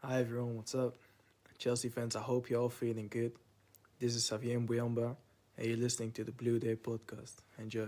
Hi everyone, what's up? Chelsea fans, I hope you're all feeling good. This is Xavier Mbuyamba, and you're listening to the Bluesday podcast. Enjoy.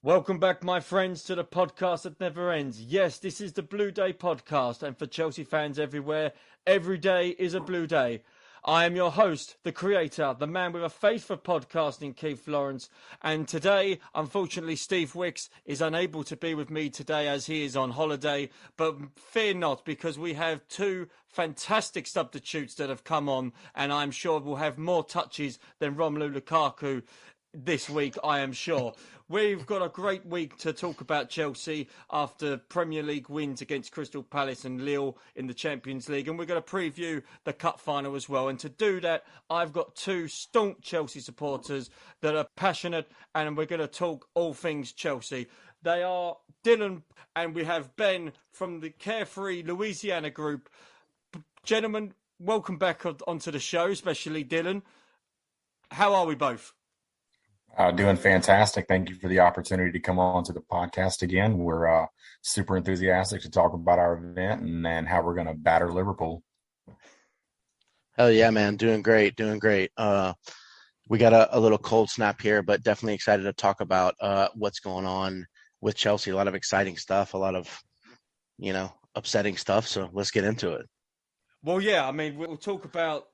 Welcome back, my friends, to the podcast that never ends. Yes, this is the Blue Day podcast, and for Chelsea fans everywhere, every day is a Blue Day. I am your host, the creator, the man with a face for podcasting, Keith Lawrence, and today, unfortunately, Steve Wicks is unable to be with me today as he is on holiday, but fear not, because we have two fantastic substitutes that have come on, and I'm sure will have more touches than Romelu Lukaku this week, I am sure. We've got a great week to talk about Chelsea after Premier League wins against Crystal Palace and Lille in the Champions League. And we're going to preview the cup final as well. And to do that, I've got two staunch Chelsea supporters that are passionate, and we're going to talk all things Chelsea. They are Dylan, and we have Ben from the Carefree Louisiana group. Gentlemen, welcome back onto the show, especially Dylan. How are we both? Doing fantastic. Thank you for the opportunity to come on to the podcast again. We're super enthusiastic to talk about our event and how we're going to batter Liverpool. Hell yeah, man. Doing great. We got a little cold snap here, but definitely excited to talk about what's going on with Chelsea. A lot of exciting stuff, a lot of, upsetting stuff. So let's get into it. Well, yeah, I mean, we'll talk about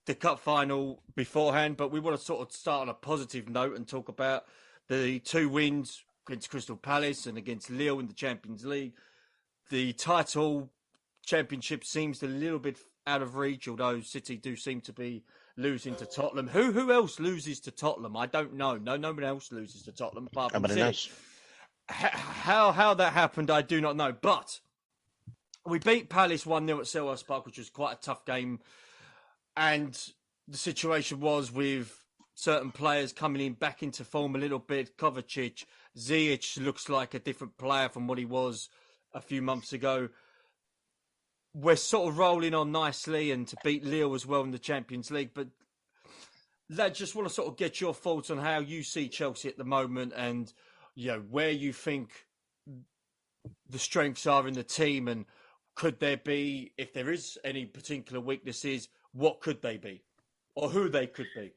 the cup final beforehand, but we want to sort of start on a positive note and talk about the two wins against Crystal Palace and against Lille in the Champions League. The title championship seems a little bit out of reach, although City do seem to be losing to Tottenham. Who else loses to Tottenham? I don't know. No one else loses to Tottenham apart from City. Knows. How that happened, I do not know. But we beat Palace 1-0 at Selhurst Park, which was quite a tough game. And the situation was with certain players coming in back into form a little bit. Kovacic, Ziyech looks like a different player from what he was a few months ago. We're sort of rolling on nicely and to beat Lille as well in the Champions League. But I just want to sort of get your thoughts on how you see Chelsea at the moment and where you think the strengths are in the team, and could there be, if there is any particular weaknesses, what could they be or who they could be?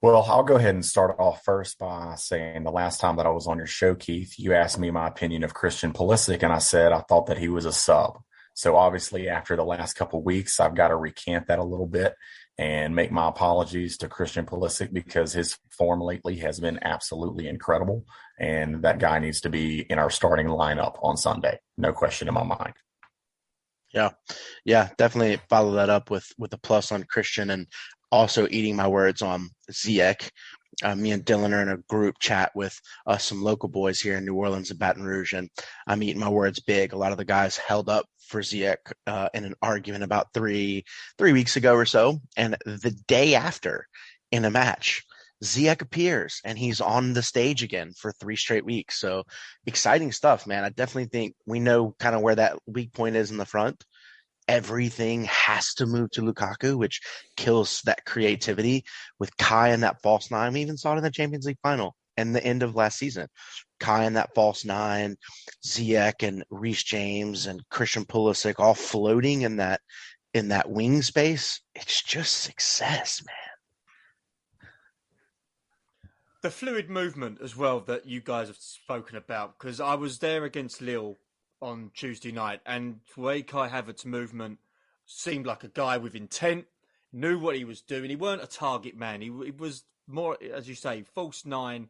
Well, I'll go ahead and start off first by saying the last time that I was on your show, Keith, you asked me my opinion of Christian Pulisic, and I said I thought that he was a sub. So obviously after the last couple of weeks, I've got to recant that a little bit and make my apologies to Christian Pulisic because his form lately has been absolutely incredible, and that guy needs to be in our starting lineup on Sunday. No question in my mind. Yeah, definitely follow that up with a plus on Christian, and also eating my words on Ziyech. Me and Dylan are in a group chat with some local boys here in New Orleans and Baton Rouge, and I'm eating my words big. A lot of the guys held up for Ziyech in an argument about three weeks ago or so, and the day after, in a match, Ziyech appears and he's on the stage again for 3 straight weeks. So exciting stuff, man. I definitely think we know kind of where that weak point is in the front. Everything has to move to Lukaku, which kills that creativity with Kai and that false nine. We even saw it in the Champions League final and the end of last season. Kai and that false nine, Ziyech and Reece James and Christian Pulisic all floating in that wing space. It's just success, man. The fluid movement as well that you guys have spoken about, because I was there against Lille on Tuesday night, and the way Kai Havertz's movement seemed like a guy with intent, knew what he was doing. He weren't a target man. He was more, as you say, false nine,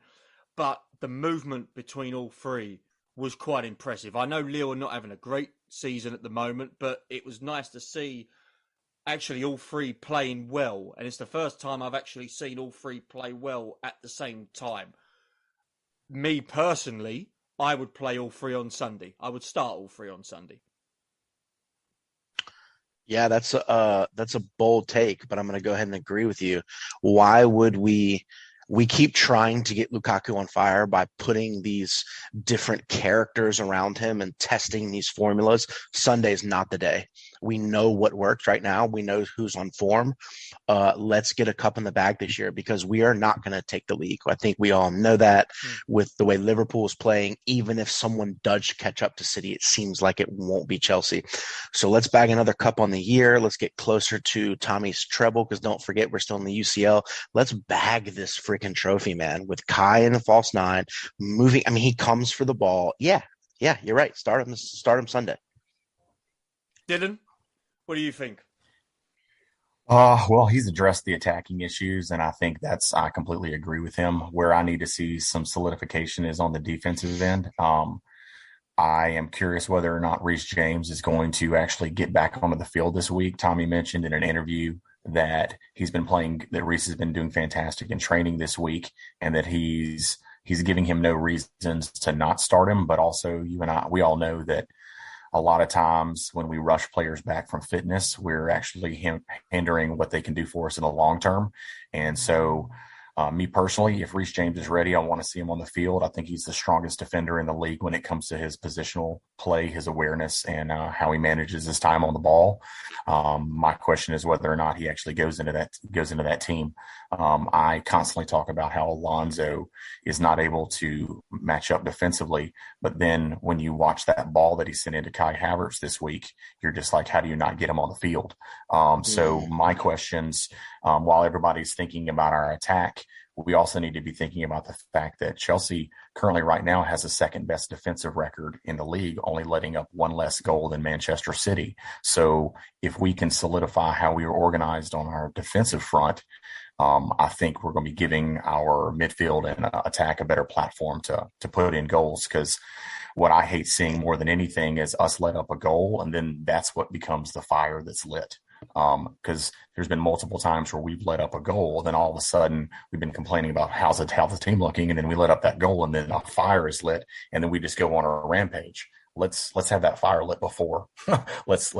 but the movement between all three was quite impressive. I know Lille are not having a great season at the moment, but it was nice to see actually all three playing well, and it's the first time I've actually seen all three play well at the same time. Me personally, I would play all three on Sunday. I would start all three on Sunday. Yeah, that's a bold take, but I'm going to go ahead and agree with you. Why would we keep trying to get Lukaku on fire by putting these different characters around him and testing these formulas? Sunday's not the day. We know what works right now. We know who's on form. Let's get a cup in the bag this year because we are not going to take the league. I think we all know that with the way Liverpool is playing. Even if someone does catch up to City, it seems like it won't be Chelsea. So let's bag another cup on the year. Let's get closer to Tommy's treble because don't forget we're still in the UCL. Let's bag this freaking trophy, man, with Kai in the false nine moving. I mean, he comes for the ball. Yeah, you're right. Start him Sunday. Dylan, what do you think? Well, he's addressed the attacking issues, and I think I completely agree with him. Where I need to see some solidification is on the defensive end. I am curious whether or not Reece James is going to actually get back onto the field this week. Tommy mentioned in an interview that that Reece has been doing fantastic in training this week, and that he's giving him no reasons to not start him. But also, we all know that a lot of times when we rush players back from fitness, we're actually hindering what they can do for us in the long term. And so, me personally, if Reece James is ready, I want to see him on the field. I think he's the strongest defender in the league when it comes to his positional play, his awareness, and how he manages his time on the ball. My question is whether or not he actually goes into that team. I constantly talk about how Alonso is not able to match up defensively, but then when you watch that ball that he sent into Kai Havertz this week, you're just like, how do you not get him on the field? So my questions, while everybody's thinking about our attack, we also need to be thinking about the fact that Chelsea currently right now has the second best defensive record in the league, only letting up one less goal than Manchester City. So if we can solidify how we are organized on our defensive front, I think we're going to be giving our midfield and attack a better platform to put in goals. Because what I hate seeing more than anything is us let up a goal, and then that's what becomes the fire that's lit. Because there's been multiple times where we've let up a goal, then all of a sudden we've been complaining about how's the team looking, and then we let up that goal, and then a fire is lit, and then we just go on a rampage. Let's have that fire lit before. let's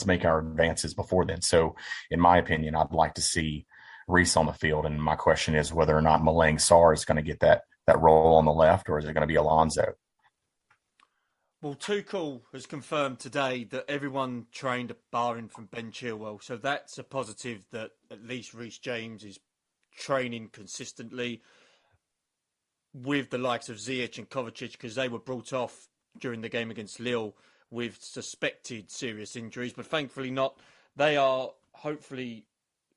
make our advances before then. So, in my opinion, I'd like to see Reece on the field, and my question is whether or not Malang Sarr is going to get that role on the left, or is it going to be Alonso? Well, Tuchel has confirmed today that everyone trained barring from Ben Chilwell, so that's a positive that at least Reece James is training consistently with the likes of Ziyech and Kovacic, because they were brought off during the game against Lille with suspected serious injuries, but thankfully not. They are hopefully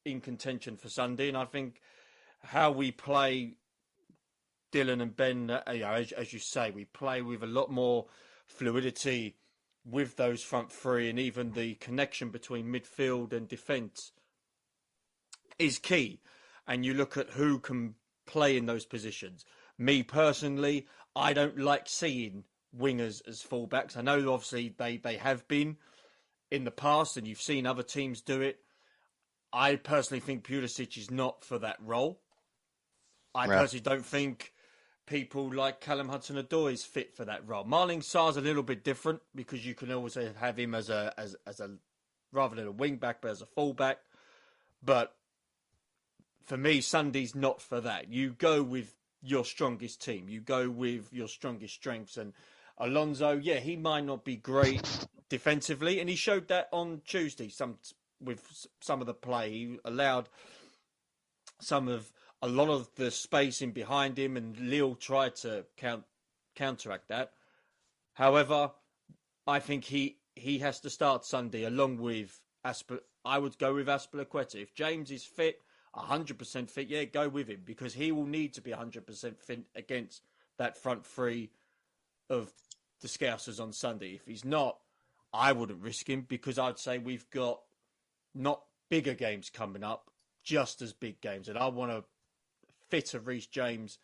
in contention for Sunday, and I think how we play, Dylan and Ben, as you say, we play with a lot more fluidity with those front three, and even the connection between midfield and defence is key. And you look at who can play in those positions. Me personally, I don't like seeing wingers as fullbacks. I know obviously they have been in the past, and you've seen other teams do it. I personally think Pulisic is not for that role. I personally don't think people like Callum Hudson-Odoi is fit for that role. Malang Sarr's a little bit different because you can also have him as a rather than a wing back, but as a fullback. But for me, Sunday's not for that. You go with your strongest team. You go with your strongest strengths. And Alonso, he might not be great defensively, and he showed that on Tuesday. With some of the play, he allowed a lot of the space in behind him, and Lille tried to counteract that. However, I think he has to start Sunday along with I would go with Azpilicueta. If James is fit, 100% fit, go with him, because he will need to be 100% fit against that front three of the Scousers on Sunday. If he's not, I wouldn't risk him, because I'd say we've got not bigger games coming up, just as big games. And I want to fitter Reece James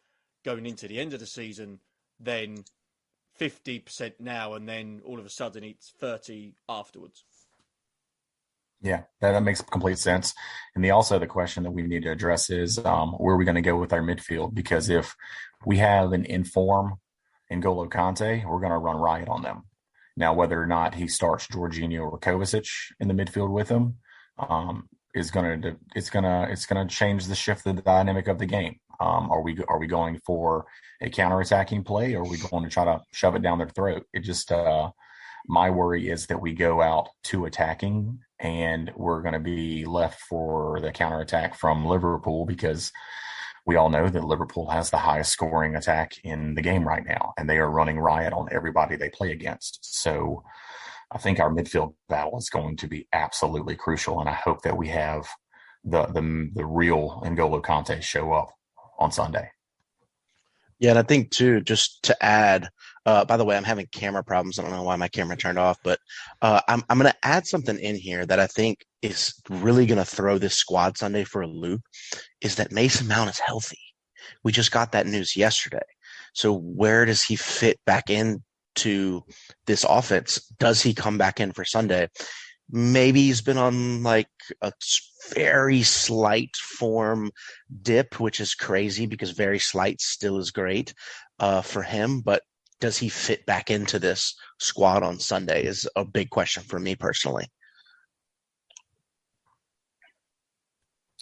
going into the end of the season than 50% now, and then all of a sudden it's 30 afterwards. Yeah, that makes complete sense. And the question that we need to address is where are we going to go with our midfield? Because if we have an inform N'Golo Kante, we're going to run riot on them. Now, whether or not he starts Jorginho or Kovacic in the midfield with him is going to it's going to change the shift of the dynamic of the game. Are we going for a counterattacking play, or are we going to try to shove it down their throat? It just my worry is that we go out to attacking and we're going to be left for the counterattack from Liverpool, because we all know that Liverpool has the highest scoring attack in the game right now, and they are running riot on everybody they play against. So I think our midfield battle is going to be absolutely crucial, and I hope that we have the real N'Golo Kante show up on Sunday. Yeah, and I think too, just to add, by the way, I'm having camera problems. I don't know why my camera turned off, but I'm going to add something in here that I think is really going to throw this squad Sunday for a loop, is that Mason Mount is healthy. We just got that news yesterday. So where does he fit back into this offense? Does he come back in for Sunday? Maybe he's been on like a very slight form dip, which is crazy because very slight still is great for him. But does he fit back into this squad on Sunday is a big question for me personally.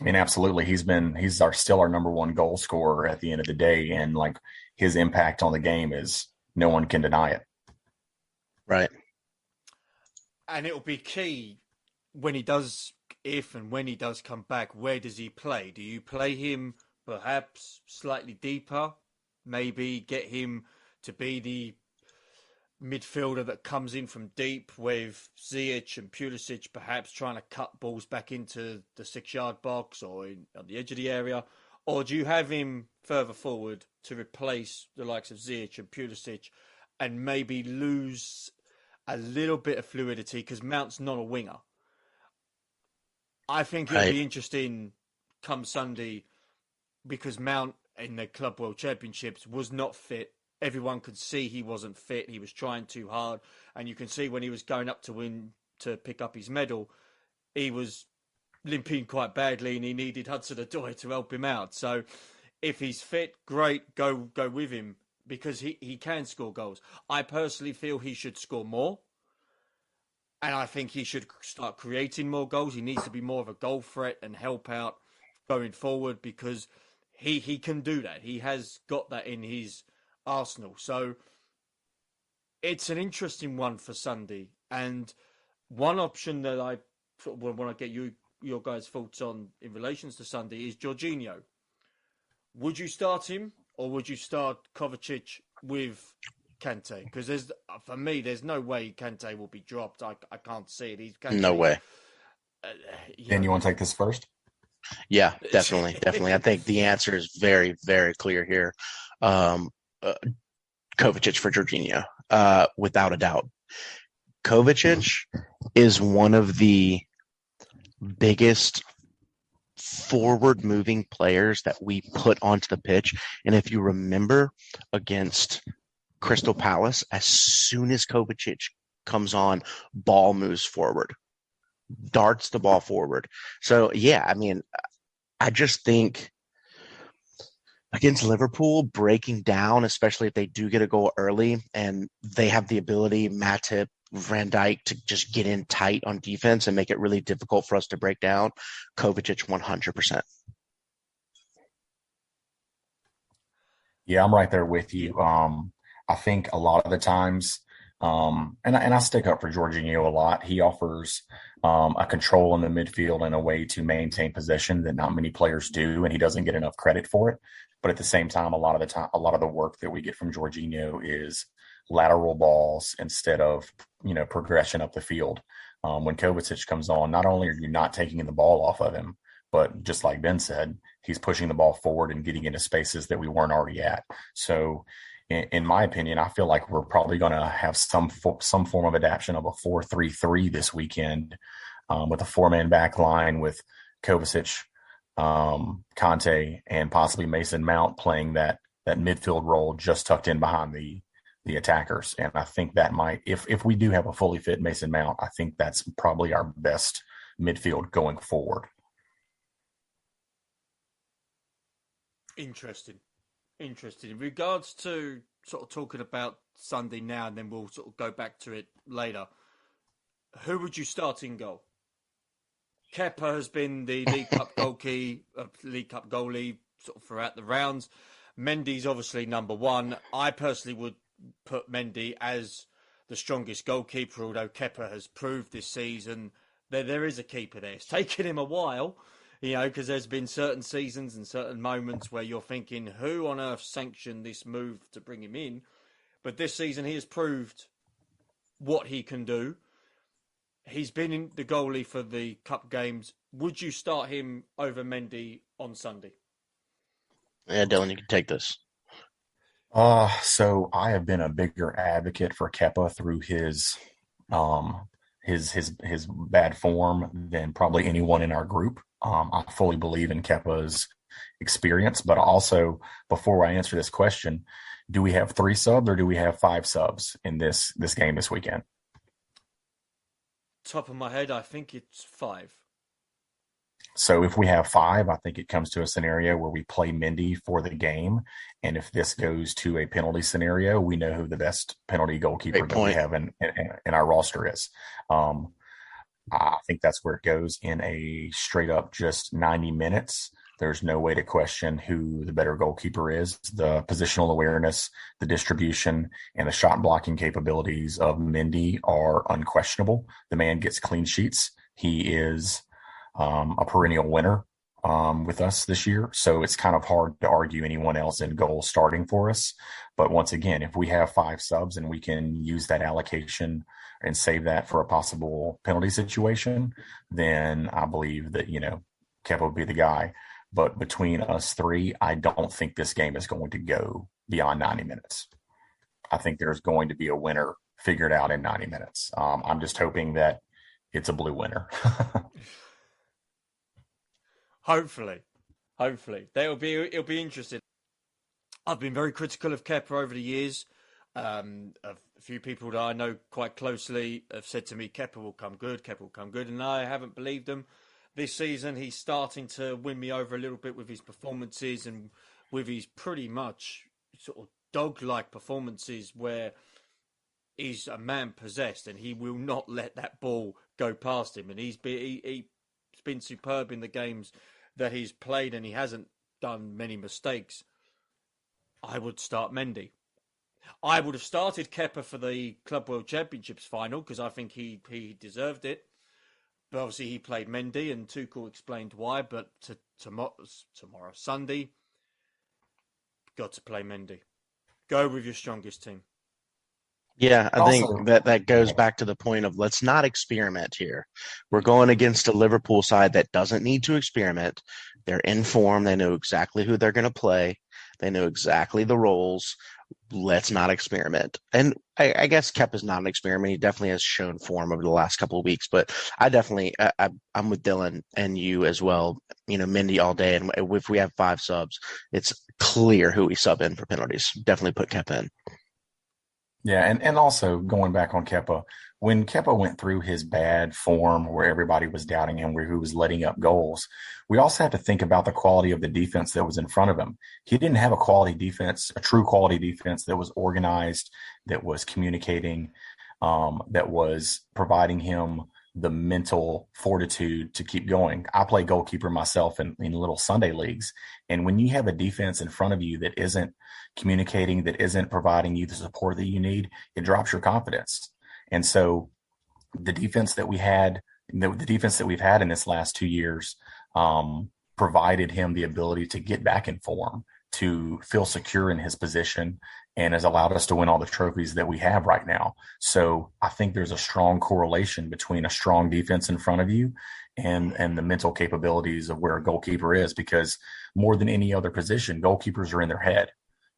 I mean, absolutely. He's still our number one goal scorer at the end of the day. And like his impact on the game is no one can deny it. Right. And it'll be key when he does, if and when he does come back, where does he play? Do you play him perhaps slightly deeper? Maybe get him to be the midfielder that comes in from deep with Ziyech and Pulisic perhaps trying to cut balls back into the 6-yard box or on the edge of the area? Or do you have him further forward to replace the likes of Ziyech and Pulisic and maybe lose a little bit of fluidity because Mount's not a winger? I think it'll be interesting come Sunday because Mount in the Club World Championships was not fit. Everyone could see he wasn't fit. He was trying too hard. And you can see when he was going up to pick up his medal, he was limping quite badly and he needed Hudson-Odoi to help him out. So if he's fit, great, go with him because he can score goals. I personally feel he should score more. And I think he should start creating more goals. He needs to be more of a goal threat and help out going forward because he can do that. He has got that in his arsenal. So it's an interesting one for Sunday. And one option that I sort of want to get your guys' thoughts on in relations to Sunday is Jorginho. Would you start him or would you start Kovacic with Kante? Because for me, there's no way Kante will be dropped. I can't see it. No way. Dan, you want to take this first? Yeah, definitely. I think the answer is very, very clear here. Kovacic for Jorginho, without a doubt. Kovacic is one of the biggest forward-moving players that we put onto the pitch. And if you remember against Crystal Palace, as soon as Kovacic comes on, ball moves forward, darts the ball forward. So, yeah, I mean, I just think against Liverpool, breaking down, especially if they do get a goal early and they have the ability, Matip, Van Dijk, to just get in tight on defense and make it really difficult for us to break down, Kovacic 100%. Yeah, I'm right there with you. I think a lot of the times, and I stick up for Jorginho a lot. He offers a control in the midfield and a way to maintain possession that not many players do, and he doesn't get enough credit for it. But at the same time, a lot of the work that we get from Jorginho is lateral balls instead of progression up the field. When Kovacic comes on, not only are you not taking the ball off of him, but just like Ben said, he's pushing the ball forward and getting into spaces that we weren't already at. So in my opinion, I feel like we're probably going to have some form of adaptation of a 4-3-3 this weekend with a 4-man back line with Kovacic, Kante, and possibly Mason Mount playing that midfield role just tucked in behind the attackers. And I think that might, if we do have a fully fit Mason Mount, I think that's probably our best midfield going forward. Interesting. In regards to sort of talking about Sunday now, and then we'll sort of go back to it later. Who would you start in goal? Kepa has been the League Cup goalie sort of throughout the rounds. Mendy's obviously number one. I personally would put Mendy as the strongest goalkeeper, although Kepa has proved this season that there is a keeper there. It's taken him a while, because there's been certain seasons and certain moments where you're thinking, who on earth sanctioned this move to bring him in? But this season he has proved what he can do. He's been in the goalie for the cup games. Would you start him over Mendy on Sunday? Yeah, Dylan, you can take this. So I have been a bigger advocate for Kepa through his bad form than probably anyone in our group. I fully believe in Kepa's experience, but also, before I answer this question, do we have 3 subs or do we have 5 subs in this game this weekend? Top of my head, I think it's 5. So if we have 5, I think it comes to a scenario where we play Mendy for the game. And if this goes to a penalty scenario, we know who the best penalty goalkeeper that we have in our roster is. I think that's where it goes in a straight up just 90 minutes. There's no way to question who the better goalkeeper is. The positional awareness, the distribution, and the shot blocking capabilities of Mendy are unquestionable. The man gets clean sheets. He is a perennial winner with us this year. So it's kind of hard to argue anyone else in goal starting for us. But once again, if we have 5 subs and we can use that allocation and save that for a possible penalty situation, then I believe that, Kepa would be the guy. But between us 3, I don't think this game is going to go beyond 90 minutes. I think there's going to be a winner figured out in 90 minutes. I'm just hoping that it's a blue winner. Hopefully. It'll be interesting. I've been very critical of Kepa over the years. A few people that I know quite closely have said to me, Kepa will come good, and I haven't believed them. This season, he's starting to win me over a little bit with his performances and with his pretty much sort of dog-like performances where he's a man possessed and he will not let that ball go past him. And he's been superb in the games that he's played, and he hasn't done many mistakes. I would start Mendy. I would have started Kepa for the Club World Championships final because I think he deserved it. But obviously he played Mendy, and Tuchel explained why. But tomorrow, Sunday, got to play Mendy. Go with your strongest team. Yeah, I think that goes back to the point of let's not experiment here. We're going against a Liverpool side that doesn't need to experiment. They're in form. They know exactly who they're going to play. They know exactly the roles. Let's not experiment. And I guess Kepa's not an experiment. He definitely has shown form over the last couple of weeks. But I'm with Dylan and you as well. Mendy all day. And if we have 5 subs, it's clear who we sub in for penalties. Definitely put Kepa in. Yeah, and also going back on Kepa, when Kepa went through his bad form where everybody was doubting him, where he was letting up goals, we also have to think about the quality of the defense that was in front of him. He didn't have a quality defense, a true quality defense that was organized, that was communicating, that was providing him the mental fortitude to keep going. I play goalkeeper myself in little Sunday leagues. And when you have a defense in front of you that isn't communicating, that isn't providing you the support that you need, it drops your confidence. And so the defense that we've had in this last 2 years provided him the ability to get back in form, to feel secure in his position, and has allowed us to win all the trophies that we have right now. So I think there's a strong correlation between a strong defense in front of you and the mental capabilities of where a goalkeeper is, because more than any other position, goalkeepers are in their head.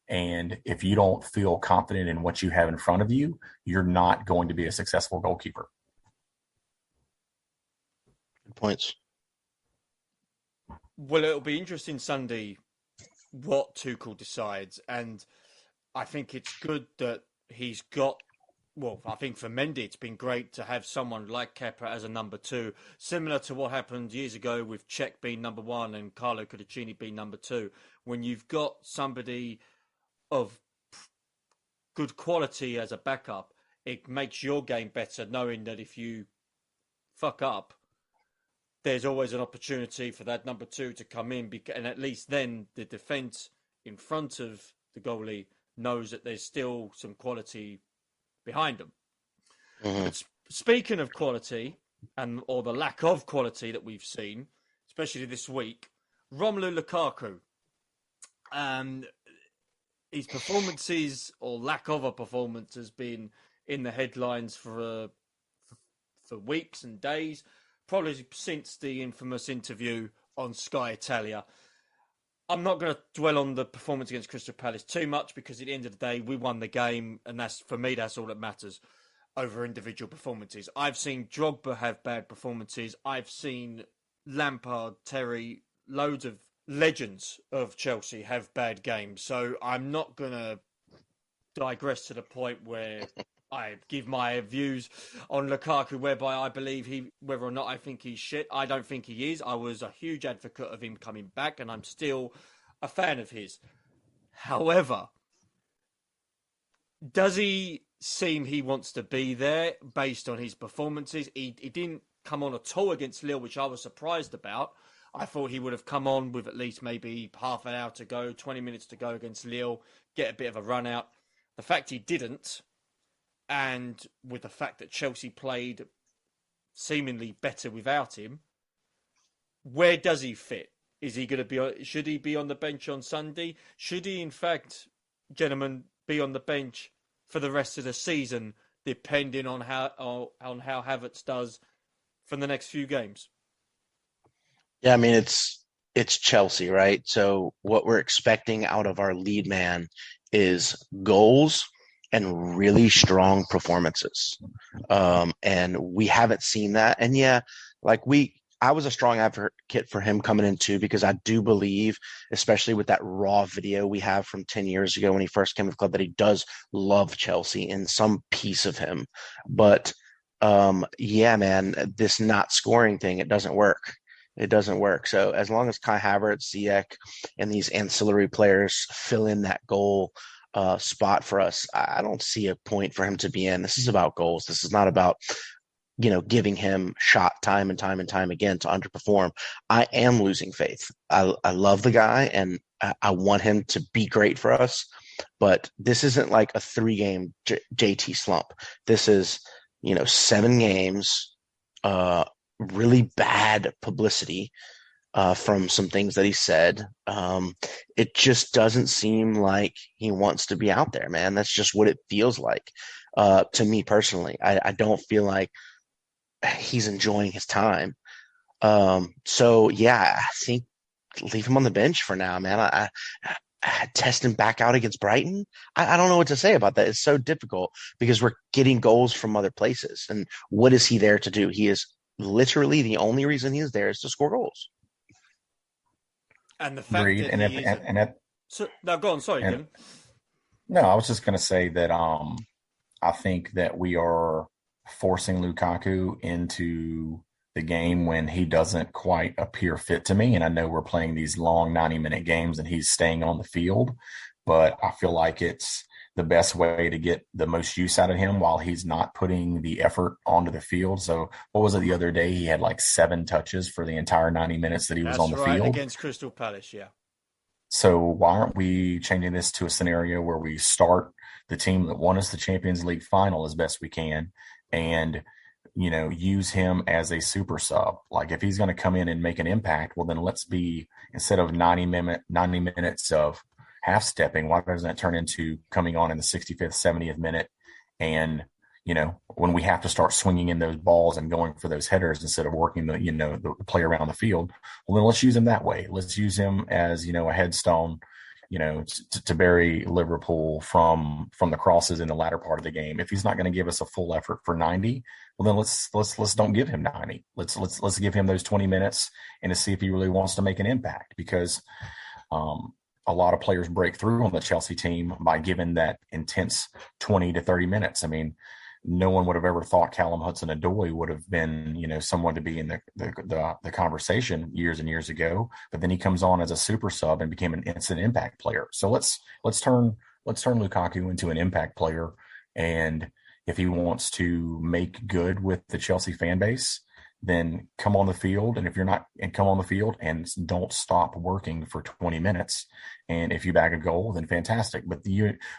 And if you don't feel confident in what you have in front of you, you're not going to be a successful goalkeeper. Good points. Well, it'll be interesting Sunday what Tuchel decides, and I think it's good that he's got well, I think for Mendy, it's been great to have someone like Kepa as a number 2, similar to what happened years ago with Cech being number 1 and Carlo Cudicini being number 2. When you've got somebody of good quality as a backup, it makes your game better, knowing that if you fuck up, there's always an opportunity for that number 2 to come in, and at least then the defence in front of the goalie knows that there's still some quality behind them. Mm-hmm. But speaking of quality, or the lack of quality that we've seen, especially this week, Romelu Lukaku. His performances, or lack of a performance, has been in the headlines for weeks and days, probably since the infamous interview on Sky Italia. I'm not going to dwell on the performance against Crystal Palace too much, because at the end of the day, we won the game, and that's all that matters over individual performances. I've seen Drogba have bad performances. I've seen Lampard, Terry, loads of legends of Chelsea have bad games. So I'm not going to digress to the point where I give my views on Lukaku, whereby I believe whether or not I think he's shit. I don't think he is. I was a huge advocate of him coming back, and I'm still a fan of his. However, does he seem he wants to be there based on his performances? He didn't come on at all against Lille, which I was surprised about. I thought he would have come on with at least maybe half an hour to go, 20 minutes to go against Lille, get a bit of a run out. The fact he didn't, and with the fact that Chelsea played seemingly better without him, where does he fit? Is he going to be? Should he be on the bench on Sunday? Should he, in fact, gentlemen, be on the bench for the rest of the season, depending on how Havertz does for the next few games? Yeah, I mean, it's Chelsea, right? So what we're expecting out of our lead man is goals and really strong performances. And we haven't seen that. And yeah, I was a strong advocate for him coming in too, because I do believe, especially with that raw video we have from 10 years ago when he first came to the club, that he does love Chelsea in some piece of him. But yeah, man, this not scoring thing, it doesn't work. It doesn't work. So as long as Kai Havertz, Ziyech, and these ancillary players fill in that goal spot for us, I don't see a point for him to be in. This is about goals. This is not about, giving him shot time and time and time again to underperform. I am losing faith. I love the guy, and I want him to be great for us. But this isn't like a 3-game JT slump. This is, 7 games, really bad publicity from some things that he said. It just doesn't seem like he wants to be out there, man. That's just what it feels like to me personally. I don't feel like he's enjoying his time. So yeah, I think leave him on the bench for now, man. I test him back out against Brighton. I don't know what to say about that. It's so difficult because we're getting goals from other places. And what is he there to do? He is literally the only reason he is there is to score goals. And the fact that no, go on. Sorry, Jim. No, I was just going to say that I think that we are forcing Lukaku into the game when he doesn't quite appear fit to me. And I know we're playing these long 90-minute games and he's staying on the field, but I feel like it's the best way to get the most use out of him while he's not putting the effort onto the field. So what was it the other day? He had like 7 touches for the entire 90 minutes that he was on the field. Against Crystal Palace, yeah. So why aren't we changing this to a scenario where we start the team that won us the Champions League final as best we can and, use him as a super sub? Like if he's going to come in and make an impact, well, then let's be, instead of 90 minutes of half stepping, why doesn't that turn into coming on in the 65th, 70th minute? And, when we have to start swinging in those balls and going for those headers instead of working the play around the field, well, then let's use him that way. Let's use him as, a headstone, to bury Liverpool from the crosses in the latter part of the game. If he's not going to give us a full effort for 90, well, then let's don't give him 90. Let's give him those 20 minutes and to see if he really wants to make an impact, because a lot of players break through on the Chelsea team by giving that intense 20 to 30 minutes. I mean, no one would have ever thought Callum Hudson-Odoi would have been, someone to be in the conversation years and years ago. But then he comes on as a super sub and became an instant impact player. So let's turn Lukaku into an impact player. And if he wants to make good with the Chelsea fan base, then come on the field. And if you're not, and come on the field and don't stop working for 20 minutes. And if you bag a goal, then fantastic. But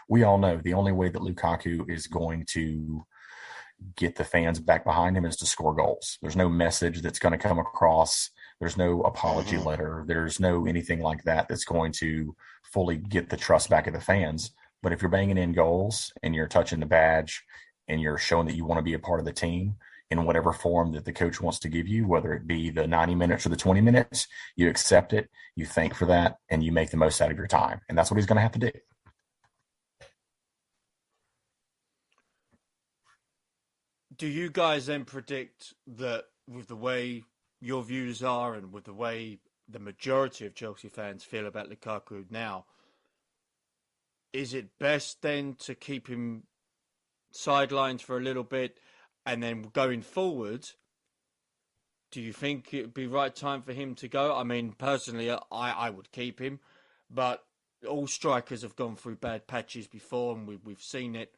we all know the only way that Lukaku is going to get the fans back behind him is to score goals. There's no message that's going to come across. There's no apology letter. There's no anything like that that's going to fully get the trust back of the fans. But if you're banging in goals and you're touching the badge and you're showing that you want to be a part of the team in whatever form that the coach wants to give you, whether it be the 90 minutes or the 20 minutes, you accept it, you thank for that, and you make the most out of your time. And that's what he's going to have to do. Do you guys then predict that with the way your views are and with the way the majority of Chelsea fans feel about Lukaku now, is it best then to keep him sidelined for a little bit and then going forward, do you think it would be right time for him to go? I mean, personally, I would keep him, but all strikers have gone through bad patches before and we've seen it.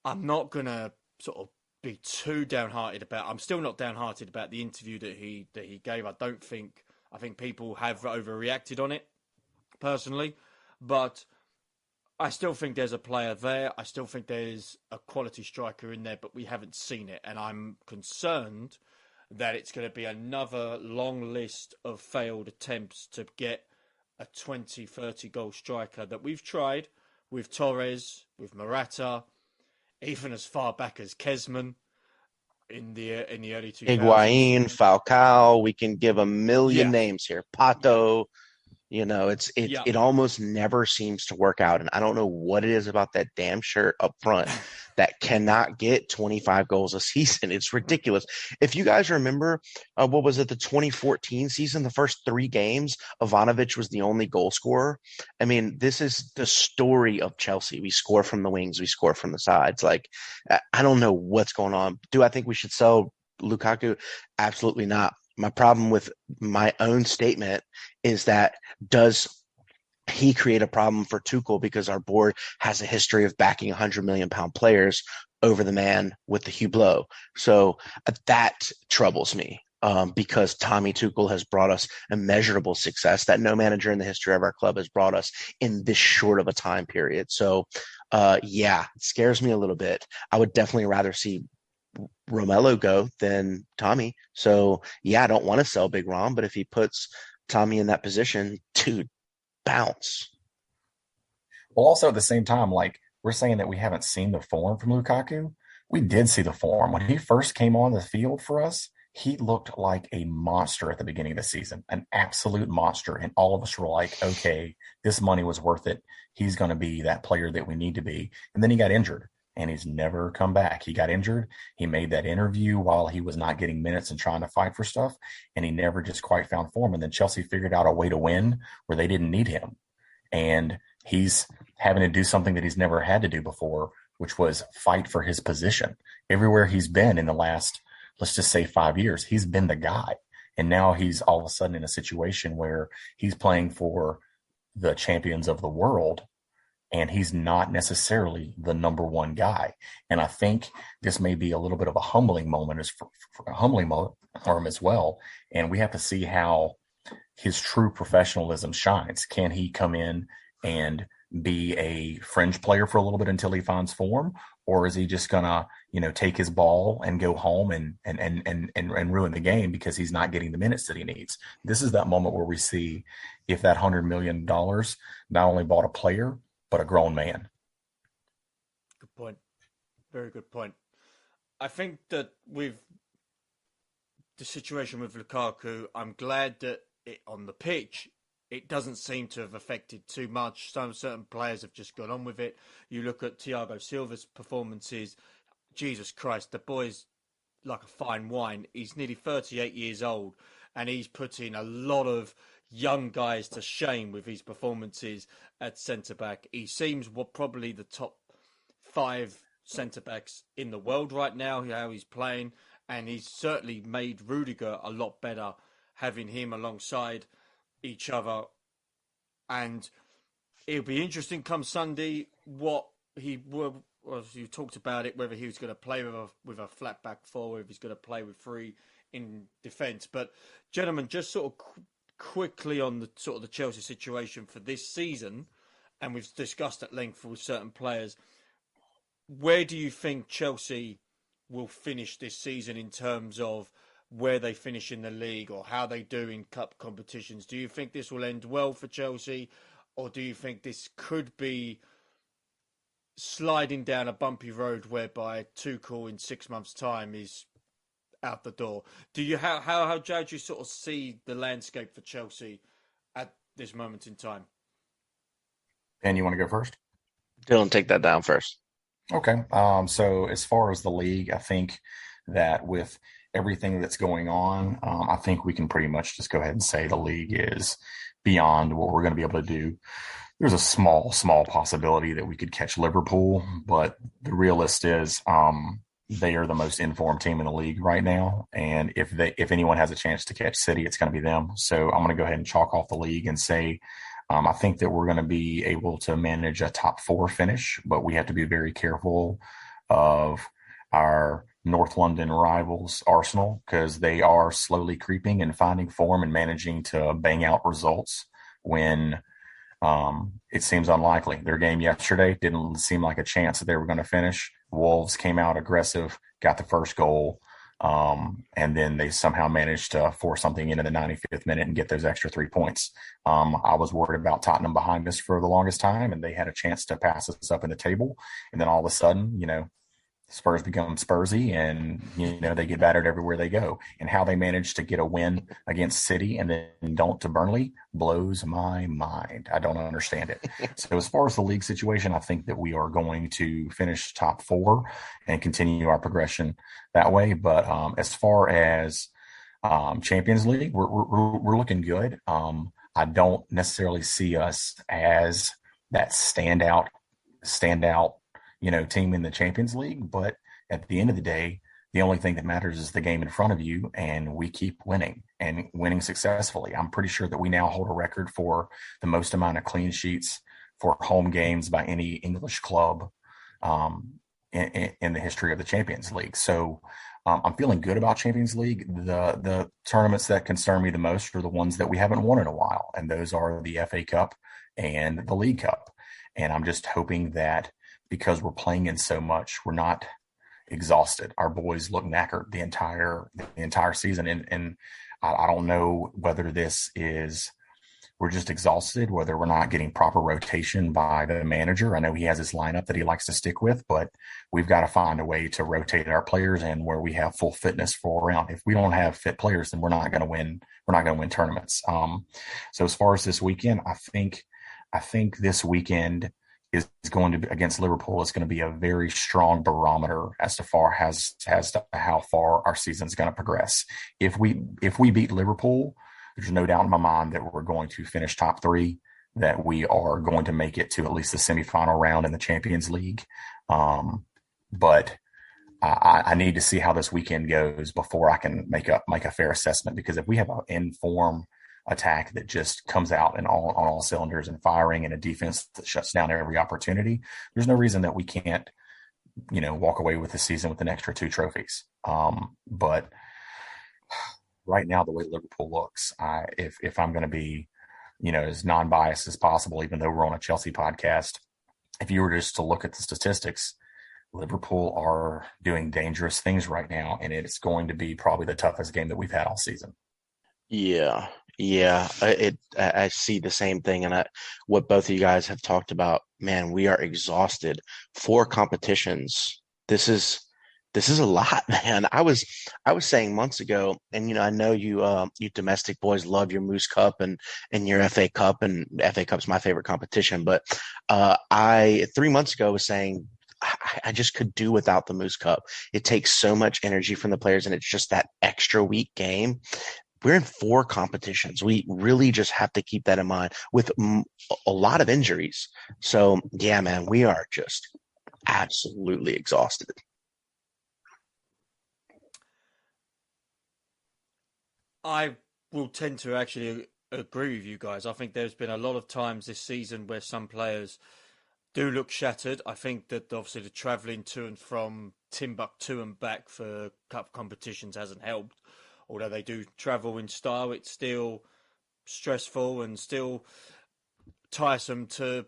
I'm not going to sort of be too downhearted about. I'm still not downhearted about the interview that he gave. I think people have overreacted on it, personally, but I still think there's a player there. I still think there's a quality striker in there, but we haven't seen it, and I'm concerned that it's going to be another long list of failed attempts to get a 20, 30 goal striker that we've tried with Torres, with Morata, even as far back as Kesman in the early 2000s. Higuain, Falcao, we can give a million names here. Pato, it almost never seems to work out. And I don't know what it is about that damn shirt up front that cannot get 25 goals a season. It's ridiculous. If you guys remember, what was it, the 2014 season, the first 3 games, Ivanovic was the only goal scorer. I mean, this is the story of Chelsea. We score from the wings. We score from the sides. Like, I don't know what's going on. Do I think we should sell Lukaku? Absolutely not. My problem with my own statement is that does he create a problem for Tuchel because our board has a history of backing 100 million pound players over the man with the Hublot. So that troubles me because Tommy Tuchel has brought us immeasurable success that no manager in the history of our club has brought us in this short of a time period. So it scares me a little bit. I would definitely rather see Romelu go than Tommy. So I don't want to sell Big Rom, but if he puts Tommy in that position, dude, bounce. Well, also at the same time, like we're saying that we haven't seen the form from Lukaku. We did see the form. When he first came on the field for us, he looked like a monster at the beginning of the season, an absolute monster. And all of us were like, okay, this money was worth it. He's going to be that player that we need to be. And then he got injured. And he's never come back. He got injured. He made that interview while he was not getting minutes and trying to fight for stuff. And he never just quite found form. And then Chelsea figured out a way to win where they didn't need him. And he's having to do something that he's never had to do before, which was fight for his position. Everywhere he's been in the last, let's just say 5 years, he's been the guy. And now he's all of a sudden in a situation where he's playing for the champions of the world. And he's not necessarily the number one guy. And I think this may be a little bit of a humbling moment for a humbling moment for him as well. And we have to see how his true professionalism shines. Can he come in and be a fringe player for a little bit until he finds form? Or is he just gonna, take his ball and go home and ruin the game because he's not getting the minutes that he needs? This is that moment where we see if that $100 million not only bought a player, but a grown man. Good point. Very good point. I think that with the situation with Lukaku, I'm glad that on the pitch, it doesn't seem to have affected too much. Certain players have just gone on with it. You look at Thiago Silva's performances. Jesus Christ, the boy's like a fine wine. He's nearly 38 years old, and he's putting a lot of young guys to shame with his performances at centre-back. He seems probably the top 5 centre-backs in the world right now, how he's playing, and he's certainly made Rudiger a lot better, having him alongside each other. And it'll be interesting come Sunday what he will. Well, you talked about it, whether he was going to play with a flat back four, if he's going to play with three in defence. But gentlemen, just sort of quickly on the sort of the Chelsea situation for this season, and we've discussed at length with certain players. Where do you think Chelsea will finish this season in terms of where they finish in the league or how they do in cup competitions? Do you think this will end well for Chelsea, or do you think this could be sliding down a bumpy road whereby Tuchel in 6 months' time is out the door? Do you how do you sort of see the landscape for Chelsea at this moment in time? And you want to go first? Dylan, take that down first. Okay. So as far as the league, I think that with everything that's going on, I think we can pretty much just go ahead and say the league is beyond what we're going to be able to do. There's a small possibility that we could catch Liverpool, but the realist is they are the most informed team in the league right now. And if anyone has a chance to catch City, it's going to be them. So I'm going to go ahead and chalk off the league and say I think that we're going to be able to manage a top four finish, but we have to be very careful of our North London rivals, Arsenal, because they are slowly creeping and finding form and managing to bang out results when it seems unlikely. Their game yesterday didn't seem like a chance that they were going to finish. Wolves came out aggressive, got the first goal, and then they somehow managed to force something into the 95th minute and get those extra 3 points. I was worried about Tottenham behind us for the longest time, and they had a chance to pass us up in the table. And then all of a sudden, Spurs become Spursy, and they get battered everywhere they go. And how they managed to get a win against City and then don't to Burnley blows my mind. I don't understand it. So as far as the league situation, I think that we are going to finish top four and continue our progression that way. But as far as Champions League, we're looking good. I don't necessarily see us as that standout team in the Champions League. But at the end of the day, the only thing that matters is the game in front of you, and we keep winning and winning successfully. I'm pretty sure that we now hold a record for the most amount of clean sheets for home games by any English club in the history of the Champions League. So I'm feeling good about Champions League. The tournaments that concern me the most are the ones that we haven't won in a while, and those are the FA Cup and the League Cup. And I'm just hoping that because we're playing in so much, we're not exhausted. Our boys look knackered the entire season. And I don't know whether this is we're just exhausted, whether we're not getting proper rotation by the manager. I know he has his lineup that he likes to stick with, but we've got to find a way to rotate our players and where we have full fitness for a round. If we don't have fit players, then we're not going to win. We're not going to win tournaments. So as far as this weekend, I think this weekend is going to be against Liverpool. It's going to be a very strong barometer as to how far our season is going to progress. If we beat Liverpool, there's no doubt in my mind that we're going to finish top three, that we are going to make it to at least the semifinal round in the Champions League. But I need to see how this weekend goes before I can make a fair assessment, because if we have an in-form attack that just comes out and on all cylinders and firing, and a defense that shuts down every opportunity, there's no reason that we can't, walk away with the season with an extra 2 trophies. But right now, the way Liverpool looks, if I'm going to be, as non-biased as possible, even though we're on a Chelsea podcast, if you were just to look at the statistics, Liverpool are doing dangerous things right now, and it's going to be probably the toughest game that we've had all season. Yeah. I see the same thing, and what both of you guys have talked about. Man, we are exhausted. 4 competitions. This is a lot, man. I was saying months ago, and I know you domestic boys love your Moose Cup and your FA Cup, and FA Cup's my favorite competition. But I 3 months ago was saying I just could do without the Moose Cup. It takes so much energy from the players, and it's just that extra week game. We're in 4 competitions. We really just have to keep that in mind with a lot of injuries. So, yeah, man, we are just absolutely exhausted. I will tend to actually agree with you guys. I think there's been a lot of times this season where some players do look shattered. I think that obviously the travelling to and from Timbuktu and back for cup competitions hasn't helped. Although they do travel in style, it's still stressful and still tiresome to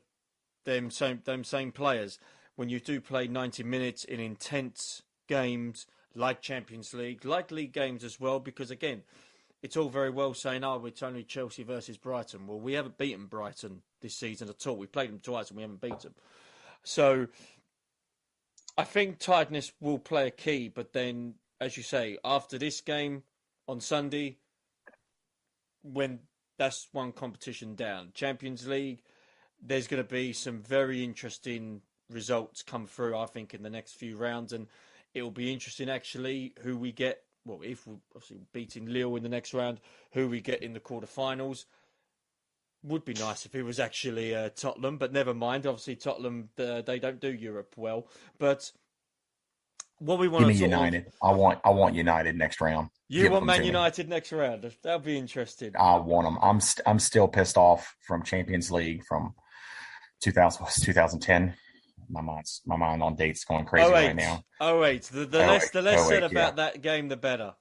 them same players. When you do play 90 minutes in intense games like Champions League, like league games as well, because again, it's all very well saying, oh, it's only Chelsea versus Brighton. Well, we haven't beaten Brighton this season at all. We've played them twice and we haven't beaten them. So I think tiredness will play a key. But then, as you say, after this game on Sunday, when that's one competition down, Champions League, there's going to be some very interesting results come through, I think, in the next few rounds. And it will be interesting, actually, who we get. Well, if we're obviously beating Lille in the next round, who we get in the quarterfinals. Would be nice if it was actually Tottenham, but never mind. Obviously, Tottenham, they don't do Europe well. But what we want Give to me United. I want United next round. You want Man United next round? That'll be interesting. I want them. I'm still pissed off from Champions League from 2010. My mind on dates going crazy right now. The less said about that game, the better.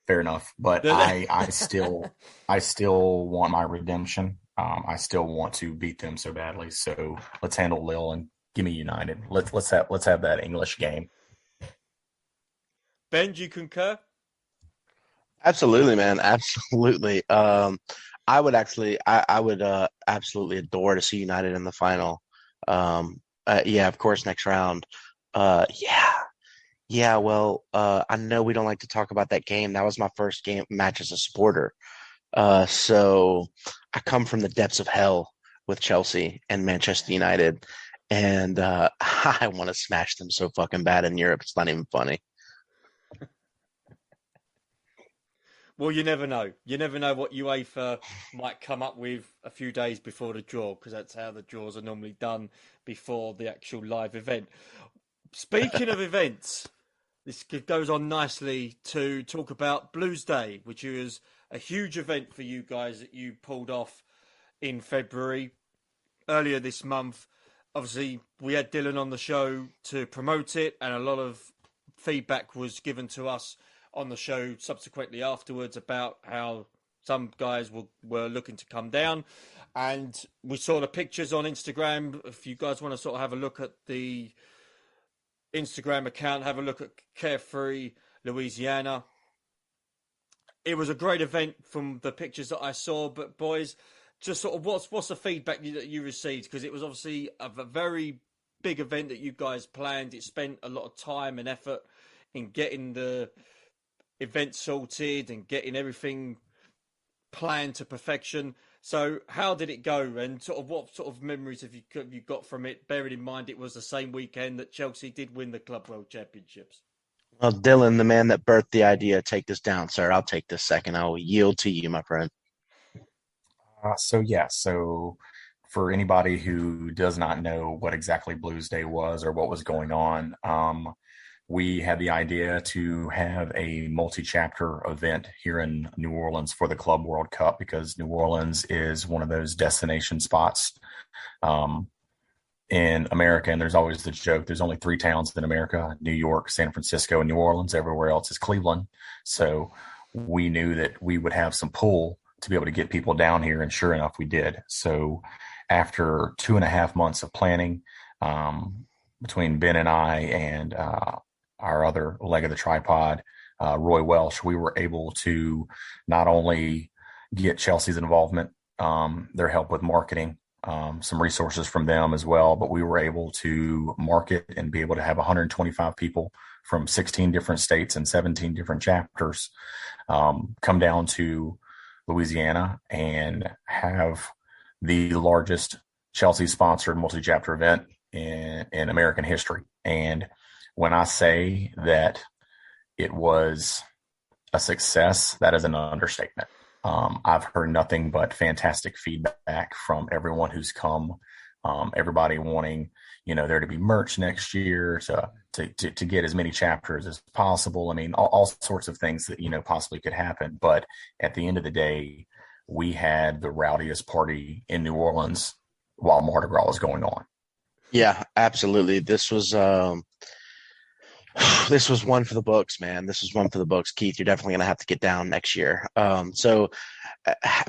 Fair enough, but I still want my redemption. I still want to beat them so badly. So let's handle Lille and give me United. Let's have that English game. Ben, do you concur? Absolutely, man. Absolutely. I would absolutely adore to see United in the final. Yeah, of course, next round. Yeah. Well, I know we don't like to talk about that game. That was my first match as a supporter. So I come from the depths of hell with Chelsea and Manchester United, and I want to smash them so fucking bad in Europe. It's not even funny. Well, you never know. You never know what UEFA might come up with a few days before the draw, because that's how the draws are normally done before the actual live event. Speaking of events, this goes on nicely to talk about Bluesday, which was a huge event for you guys that you pulled off in February, earlier this month. Obviously, we had Dylan on the show to promote it, and a lot of feedback was given to us on the show subsequently afterwards about how some guys were looking to come down. And we saw the pictures on Instagram. If you guys want to sort of have a look at the Instagram account, have a look at Carefree, Louisiana. It was a great event from the pictures that I saw. But boys, just sort of what's the feedback that you received? Because it was obviously a very big event that you guys planned. It spent a lot of time and effort in getting the event sorted and getting everything planned to perfection. So how did it go, and sort of what sort of memories have you got from it, bearing in mind it was the same weekend that Chelsea did win the Club World Championships? Well, Dylan, the man that birthed the idea, take this down, sir. I'll take this second. I will yield to you, my friend. So for anybody who does not know what exactly Bluesday was or what was going on, we had the idea to have a multi-chapter event here in New Orleans for the Club World Cup, because New Orleans is one of those destination spots in America. And there's always the joke, there's only 3 towns in America: New York, San Francisco, and New Orleans. Everywhere else is Cleveland. So we knew that we would have some pull to be able to get people down here, and sure enough, we did. So after 2.5 months of planning, between Ben and I and our other leg of the tripod, Roy Welsh, we were able to not only get Chelsea's involvement, their help with marketing, some resources from them as well, but we were able to market and be able to have 125 people from 16 different states and 17 different chapters come down to Louisiana and have the largest Chelsea-sponsored multi-chapter event in American history. And when I say that it was a success, that is an understatement. I've heard nothing but fantastic feedback from everyone who's come everybody wanting, there to be merch next year to get as many chapters as possible. I mean, all sorts of things that, possibly could happen. But at the end of the day, we had the rowdiest party in New Orleans while Mardi Gras was going on. Yeah, absolutely. This was one for the books, man. This was one for the books. Keith, you're definitely going to have to get down next year. So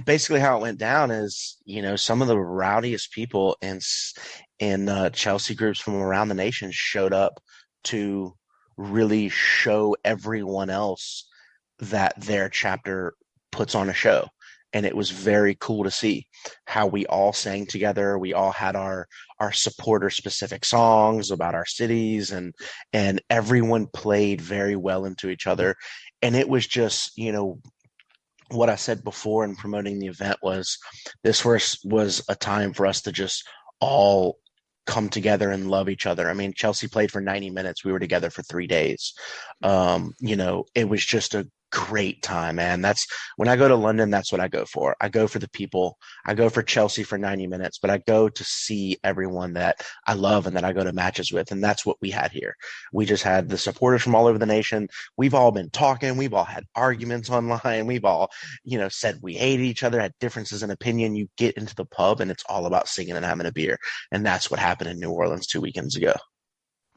basically how it went down is, some of the rowdiest people in Chelsea groups from around the nation showed up to really show everyone else that their chapter puts on a show. And it was very cool to see how we all sang together. We all had our supporter specific songs about our cities, and everyone played very well into each other. And it was just, what I said before in promoting the event was this was a time for us to just all come together and love each other. I mean, Chelsea played for 90 minutes. We were together for 3 days. It was just a great time, man. That's when I go to London, that's what I go for. I go for the people. I go for Chelsea for 90 minutes, but I go to see everyone that I love and that I go to matches with. And that's what we had here. We just had the supporters from all over the nation. We've all been talking. We've all had arguments online. We've all, said we hated each other, had differences in opinion. You get into the pub and it's all about singing and having a beer. And that's what happened in New Orleans 2 weekends ago.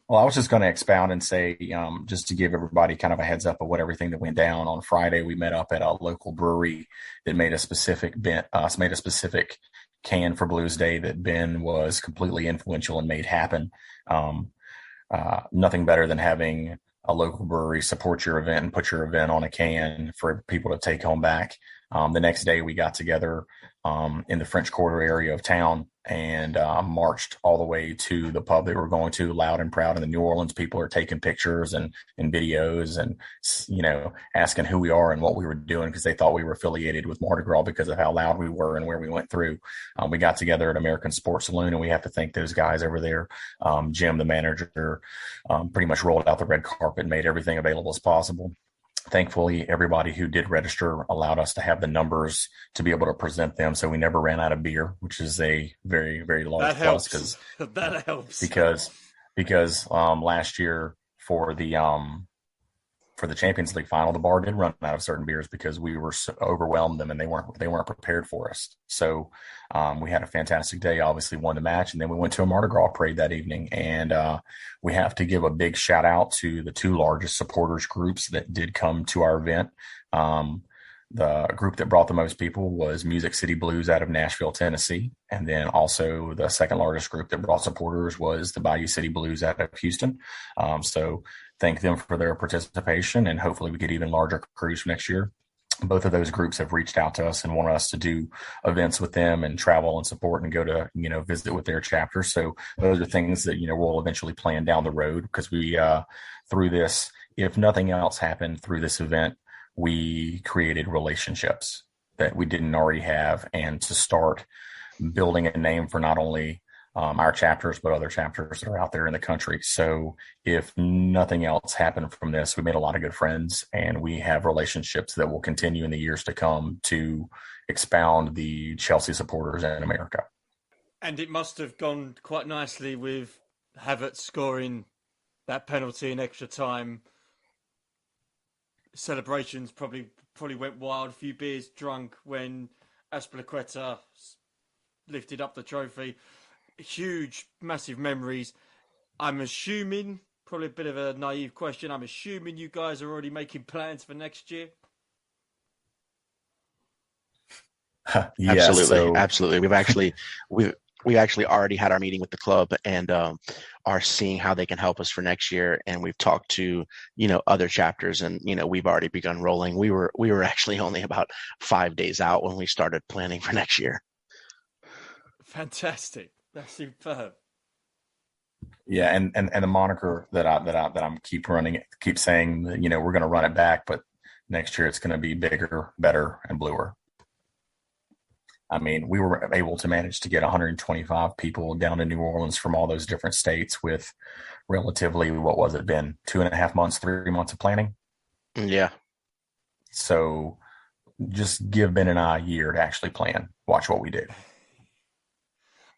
Well, I was just going to expound and say, just to give everybody kind of a heads up of what everything that went down on Friday. We met up at a local brewery that made a specific can for Bluesday that Ben was completely influential and made happen. Nothing better than having a local brewery support your event and put your event on a can for people to take home back. The next day we got together in the French Quarter area of town and marched all the way to the pub that we're going to, loud and proud. And the New Orleans people are taking pictures and videos and, asking who we are and what we were doing because they thought we were affiliated with Mardi Gras because of how loud we were and where we went through. We got together at American Sports Saloon, and we have to thank those guys over there. Jim, the manager, pretty much rolled out the red carpet and made everything available as possible. Thankfully, everybody who did register allowed us to have the numbers to be able to present them. So we never ran out of beer, which is a very, very large plus. That helps. Because last year for the Champions League final, the bar did run out of certain beers because we were so overwhelmed them and they weren't prepared for us. So we had a fantastic day, obviously won the match. And then we went to a Mardi Gras parade that evening. And we have to give a big shout out to the two largest supporters groups that did come to our event. The group that brought the most people was Music City Blues out of Nashville, Tennessee. And then also the second largest group that brought supporters was the Bayou City Blues out of Houston. So thank them for their participation, and hopefully we get even larger crews next year. Both of those groups have reached out to us and want us to do events with them and travel and support and go to, visit with their chapters. So those are things that, we'll eventually plan down the road because we, through this, if nothing else happened through this event, we created relationships that we didn't already have, and to start building a name for not only our chapters, but other chapters that are out there in the country. So if nothing else happened from this, we made a lot of good friends, and we have relationships that will continue in the years to come to expound the Chelsea supporters in America. And it must have gone quite nicely with Havertz scoring that penalty in extra time. Celebrations probably went wild. A few beers drunk when Azpilicueta lifted up the trophy. Huge, massive memories. I'm assuming, probably a bit of a naive question, I'm assuming you guys are already making plans for next year? Yeah, absolutely. We've actually already had our meeting with the club and are seeing how they can help us for next year. And we've talked to, other chapters, and, we've already begun rolling. We were actually only about 5 days out when we started planning for next year. Fantastic. That's superb. Yeah, and the moniker that I'm keep saying, we're going to run it back, but next year it's going to be bigger, better, and bluer. I mean, we were able to manage to get 125 people down to New Orleans from all those different states with relatively, what was it been, 2.5 months, 3 months of planning? Yeah. So just give Ben and I a year to actually plan. Watch what we did.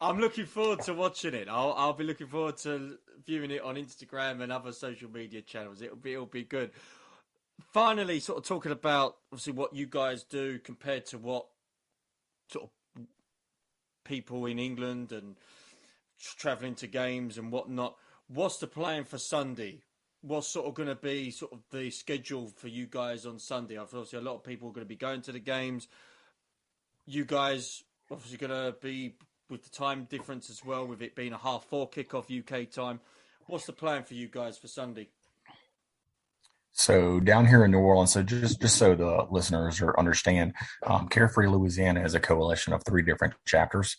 I'm looking forward to watching it. I'll be looking forward to viewing it on Instagram and other social media channels. It'll be good. Finally, sort of talking about obviously what you guys do compared to what sort of people in England and travelling to games and whatnot. What's the plan for Sunday? What's sort of going to be sort of the schedule for you guys on Sunday? Obviously, a lot of people are going to be going to the games. You guys obviously going to be with the time difference as well, with it being a 4:30 kickoff UK time. What's the plan for you guys for Sunday? So down here in New Orleans, so just so the listeners understand, Carefree Louisiana is a coalition of 3 different chapters: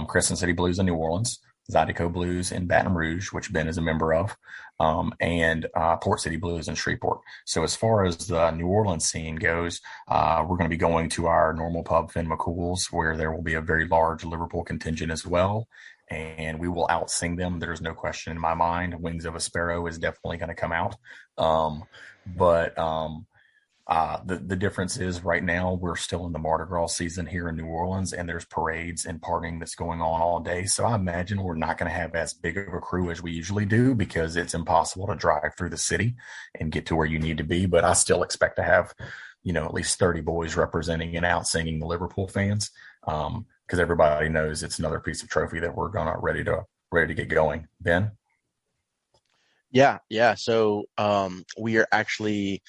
Crescent City Blues in New Orleans, Zydeco Blues in Baton Rouge, which Ben is a member of, and Port City Blues in Shreveport. So as far as the New Orleans scene goes, we're going to be going to our normal pub, Finn McCool's, where there will be a very large Liverpool contingent as well. And we will out-sing them. There's no question in my mind. Wings of a Sparrow is definitely going to come out. The difference is right now we're still in the Mardi Gras season here in New Orleans, and there's parades and partying that's going on all day. So I imagine we're not going to have as big of a crew as we usually do, because it's impossible to drive through the city and get to where you need to be. But I still expect to have, at least 30 boys representing and out singing the Liverpool fans. Because everybody knows it's another piece of trophy that we're ready to get going. Ben? Yeah. So we are actually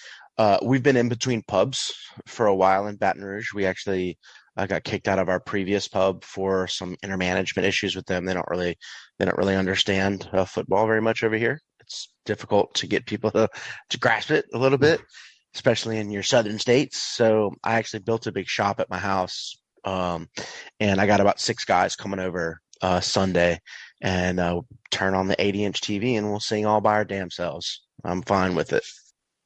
we've been in between pubs for a while in Baton Rouge. We actually got kicked out of our previous pub for some intermanagement issues with them. They don't really understand football very much over here. It's difficult to get people to grasp it a little bit, especially in your southern states. So I actually built a big shop at my house. And I got about 6 guys coming over Sunday, and turn on the 80-inch TV and we'll sing all by our damn selves. I'm fine with it.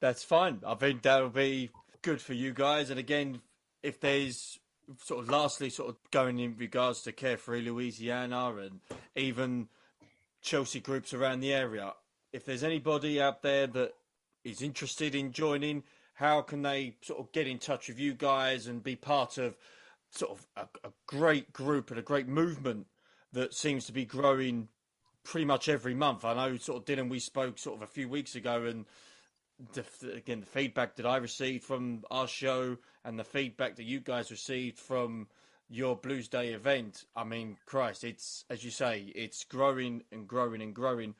That's fine. I think that'll be good for you guys. And again, if there's lastly going in regards to Carefree Louisiana and even Chelsea groups around the area, if there's anybody out there that is interested in joining, how can they get in touch with you guys and be part of a great group and a great movement that seems to be growing pretty much every month? I know Dylan, we spoke a few weeks ago, and the feedback that I received from our show and the feedback that you guys received from your Bluesday event, I mean, Christ, it's, as you say, it's growing and growing and growing.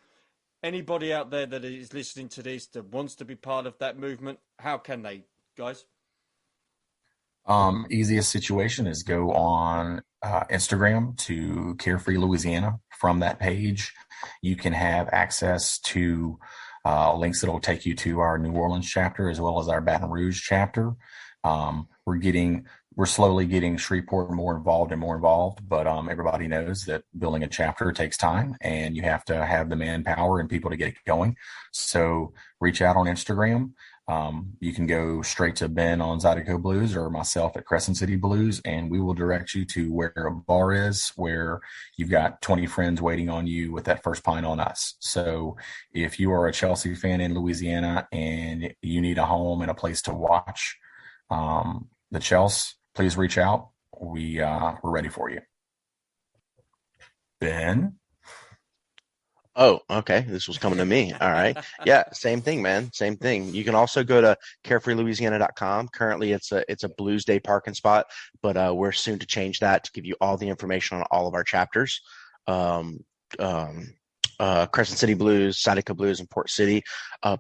Anybody out there that is listening to this that wants to be part of that movement, how can they, guys? Easiest situation is go on Instagram to Carefree Louisiana. From that page, you can have access to links that will take you to our New Orleans chapter as well as our Baton Rouge chapter. We're slowly getting Shreveport more involved, but everybody knows that building a chapter takes time, and you have to have the manpower and people to get it going. So reach out on Instagram. You can go straight to Ben on Zydeco Blues or myself at Crescent City Blues, and we will direct you to where a bar is, where you've got 20 friends waiting on you with that first pint on us. So if you are a Chelsea fan in Louisiana and you need a home and a place to watch the Chelsea, please reach out. We're ready for you. Ben? Oh, okay. This was coming to me. All right. Yeah, same thing, man. Same thing. You can also go to carefreelouisiana.com. Currently, it's a Bluesday parking spot, but we're soon to change that to give you all the information on all of our chapters. Crescent City Blues, Zydeco Blues, and Port City.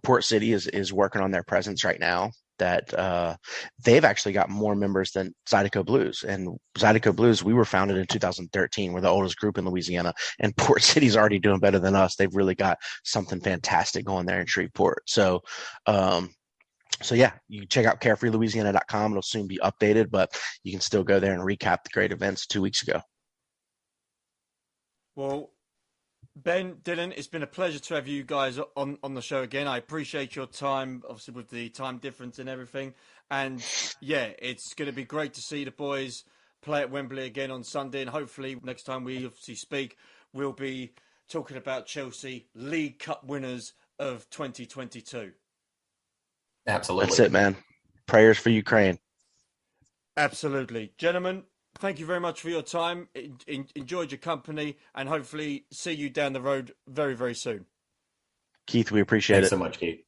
Port City is working on their presence right now. That they've actually got more members than Zydeco Blues. And Zydeco Blues, we were founded in 2013. We're the oldest group in Louisiana, and Port City's already doing better than us. They've really got something fantastic going there in Shreveport. So yeah, you can check out carefreelouisiana.com. It'll soon be updated, but you can still go there and recap the great events 2 weeks ago. Well, Ben, Dylan, it's been a pleasure to have you guys on the show again. I appreciate your time, obviously with the time difference and everything. And yeah, it's going to be great to see the boys play at Wembley again on Sunday. And hopefully next time we obviously speak, we'll be talking about Chelsea League Cup winners of 2022. Absolutely. That's it, man. Prayers for Ukraine. Absolutely. Gentlemen, thank you very much for your time. Enjoyed your company, and hopefully see you down the road very, very soon. Keith, we appreciate Thanks it. so much, Keith.